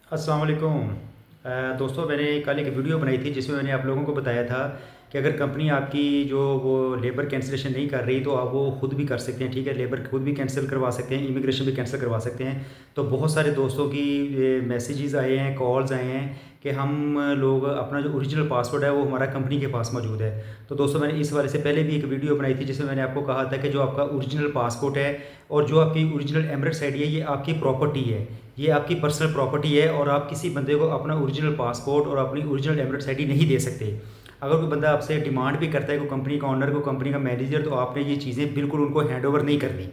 अस्सलाम वालेकुम। दोस्तों, मैंने कल एक वीडियो बनाई थी जिसमें मैंने आप लोगों को बताया था कि अगर कंपनी आपकी जो वो लेबर कैंसिलेशन नहीं कर रही तो आप वो खुद भी कर सकते हैं। ठीक है, लेबर खुद भी कैंसिल करवा सकते हैं, इमिग्रेशन भी कैंसिल करवा सकते हैं। तो बहुत सारे दोस्तों की मैसेजेस आए हैं, कॉल्स आए हैं कि हम लोग अपना जो ओरिजिनल पासपोर्ट है वो हमारा कंपनी के पास मौजूद है। तो दोस्तों, मैंने इस वाले से पहले भी एक वीडियो बनाई थी जिसमें मैंने आपको कहा था कि जो आपका ओरिजिनल पासपोर्ट है और जो आपकी ओरिजिनल एमरेट्स आईडी है ये आपकी प्रॉपर्टी है, ये आपकी पर्सनल प्रॉपर्टी है और आप किसी बंदे को अपना ओरिजिनल पासपोर्ट और अपनी ओरिजिनल एमरेट्स आईडी नहीं दे सकते। अगर कोई बंदा आपसे डिमांड भी करता है, कोई कंपनी का ऑनर, कोई कंपनी का मैनेजर, तो आपने ये चीज़ें बिल्कुल उनको हैंड ओवर नहीं करनी।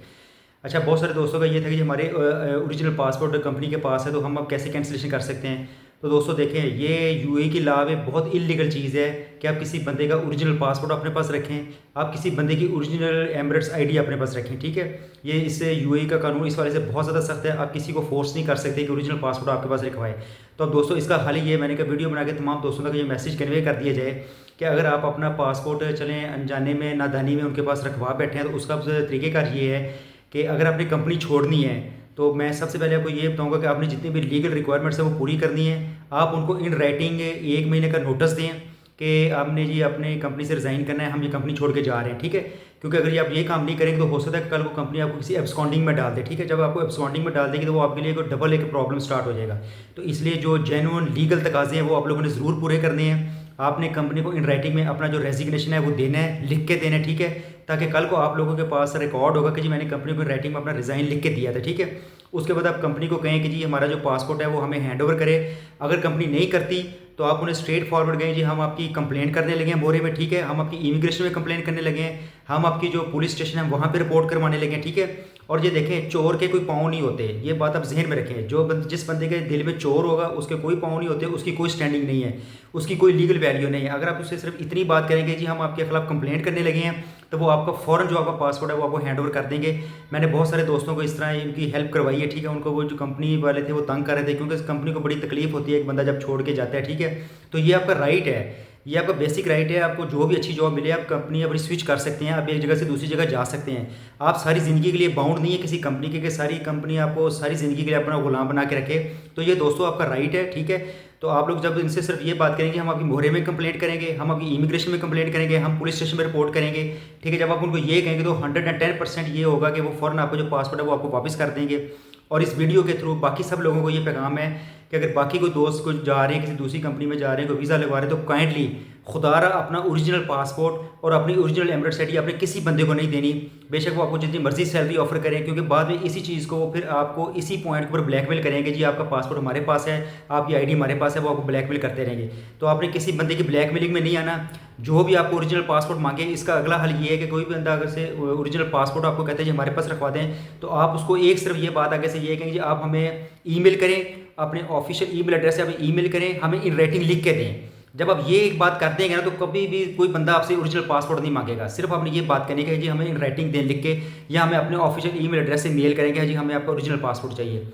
अच्छा, बहुत सारे दोस्तों का ये था कि हमारे ओरिजिनल पासपोर्ट कंपनी के पास है तो हम अब कैसे कैंसिलेशन कर सकते हैं। तो दोस्तों देखें, ये यूएई की लॉ में बहुत इलीगल चीज़ है कि आप किसी बंदे का ओरिजिनल पासपोर्ट अपने पास रखें, आप किसी बंदे की ओरिजिनल एमरेट्स आईडी अपने पास रखें। ठीक है, ये इससे यूएई का कानून इस वाले से बहुत ज़्यादा सख्त है। आप किसी को फोर्स नहीं कर सकते कि ओरिजिनल पासपोर्ट आपके पास रखवाए। तो अब दोस्तों, इसका हल ये मैंने कहा वीडियो बना के तमाम दोस्तों तक ये मैसेज कन्वे कर दिया जाए कि अगर आप अपना पासपोर्ट चलें अनजाने में नादानी में उनके पास रखवा बैठे हैं तो उसका तरीक़ेकार ये है कि अगर आपने कंपनी छोड़नी है तो मैं सबसे पहले आपको ये बताऊंगा कि आपने जितनी भी लीगल रिक्वायरमेंट्स है वो पूरी करनी है। आप उनको इन राइटिंग 1 महीने का नोटिस दें कि आपने जी अपने कंपनी से रिज़ाइन करना है, हम ये कंपनी छोड़ के जा रहे हैं। ठीक है, क्योंकि अगर ये आप ये काम नहीं करेंगे तो हो सकता है कल को कंपनी आपको किसी एब्सकॉन्डिंग में डाल दे। ठीक है, जब आपको एब्सकॉन्डिंग में डाल देगी तो वो आपके लिए एक डबल एक प्रॉब्लम स्टार्ट हो जाएगा। तो इसलिए जो जेन्युइन लीगल तकाजे हैं वो आप लोगों ने ज़रूर पूरे करने हैं। आपने कंपनी को इन राइटिंग में अपना जो रेजिग्नेशन है वो देना है, लिख के देना है। ठीक है, ताकि कल को आप लोगों के पास रिकॉर्ड होगा कि जी मैंने कंपनी को राइटिंग में अपना रिज़ाइन लिख के दिया था। ठीक है, उसके बाद आप कंपनी को कहें कि जी हमारा जो पासपोर्ट है वो हमें हैंड ओवर करे। अगर कंपनी नहीं करती तो आप उन्हें स्ट्रेट फॉरवर्ड कहें जी हम आपकी कंप्लेंट करने लगे हैं बोरे में। ठीक है, हम आपकी इमिग्रेशन में कंप्लेंट करने लगे हैं, हम आपकी जो पुलिस स्टेशन है वहाँ पे रिपोर्ट करवाने लगे हैं। ठीक है, और ये देखें, चोर के कोई पाँव नहीं होते, ये बात आप जहन में रखें। जिस बंदे के दिल में चोर होगा उसके कोई पाँव नहीं होते, उसकी कोई स्टैंडिंग नहीं है, उसकी कोई लीगल वैल्यू नहीं है। अगर आप उससे सिर्फ इतनी बात करेंगे जी हम आपके खिलाफ कंप्लेंट करने लगे हैं तो वो आपका फ़ौरन जो आपका पासपोर्ट है वो आपको हैंड ओवर कर देंगे। मैंने बहुत सारे दोस्तों को इस तरह इनकी हेल्प करवाई है। ठीक है, उनको वो जो कंपनी वाले थे वो तंग कर रहे थे क्योंकि इस कंपनी को बड़ी तकलीफ होती है एक बंदा जब छोड़ के जाता है। ठीक है, तो ये आपका राइट है, ये आपका बेसिक राइट है। आपको जो भी अच्छी जॉब मिले आप कंपनी अपनी स्विच कर सकते हैं, आप एक जगह से दूसरी जगह जा सकते हैं। आप सारी ज़िंदगी के लिए बाउंड नहीं है किसी कंपनी के कि सारी कंपनी आपको सारी ज़िंदगी के लिए अपना गुलाम बना के रखे। तो ये दोस्तों आपका राइट है। ठीक है, तो आप लोग जब इनसे सिर्फ ये बात करेंगे हम आपकी मोहरे में कंप्लेंट करेंगे, हम आपकी इमिग्रेशन में कंप्लेंट करेंगे, हम पुलिस स्टेशन में रिपोर्ट करेंगे। ठीक है, जब आप उनको ये कहेंगे तो 110% ये होगा कि वो फ़ौरन आपको जो पासपोर्ट है वो आपको वापस कर देंगे। और इस वीडियो के थ्रू बाकी सब लोगों को ये पैगाम है कि अगर बाकी कोई दोस्त को जा रहे हैं किसी दूसरी कंपनी में जा रहे हैं, कोई वीज़ा लगवा रहे हैं, तो काइंडली खुदारा अपना ओरिजिनल पासपोर्ट और अपनी ओरिजिनल एमरेट्स आईडी अपने किसी बंदे को नहीं देनी। बेशक वो आपको जितनी मर्जी सैलरी ऑफर करें, क्योंकि बाद में इसी चीज़ को वो फिर आपको इसी पॉइंट पर ब्लैकमेल करेंगे जी आपका पासपोर्ट हमारे पास है, आपकी आईडी हमारे पास है, वो आपको ब्लैकमेल करते रहेंगे। तो आपने किसी बंदे की ब्लैकमेलिंग में नहीं आना। जो भी आपको ओरिजिनल पासपोर्ट मांगे, इसका अगला हल ये है कि कोई भी बंदा अगर से ओरिजिनल पासपोर्ट आपको कहते हैं जी हमारे पास रखवा दें, तो आप उसको एक सिर्फ ये बात आगे से ये कहेंगे जी आप हमें ईमेल करें, अपने ऑफिशियल ईमेल एड्रेस से हमें ईमेल करें, हमें इन राइटिंग लिख के दें। जब आप ये एक बात कर देंगे ना तो कभी भी कोई बंदा आपसे ओरिजिनल पासपोर्ट नहीं मांगेगा। सिर्फ आपने ये बात करनी है जी हमें इन राइटिंग दें लिख के, या हमें अपने ऑफिशियल ईमेल एड्रेस से मेल करेंगे जी हमें आपका ओरिजिनल पासपोर्ट चाहिए।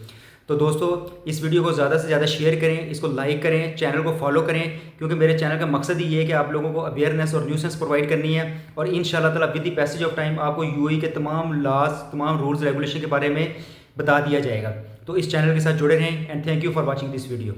तो दोस्तों, इस वीडियो को ज़्यादा से ज़्यादा शेयर करें, इसको लाइक करें, चैनल को फॉलो करें, क्योंकि मेरे चैनल का मकसद ही ये है कि आप लोगों को अवेयरनेस और न्यूसेंस प्रोवाइड करनी है। और इंशाल्लाह ताला with the passage of time आपको यूएई के तमाम लॉज, तमाम रूल्स रेगुलेशन के बारे में बता दिया जाएगा। तो इस चैनल के साथ जुड़े रहें and thank you for watching this video.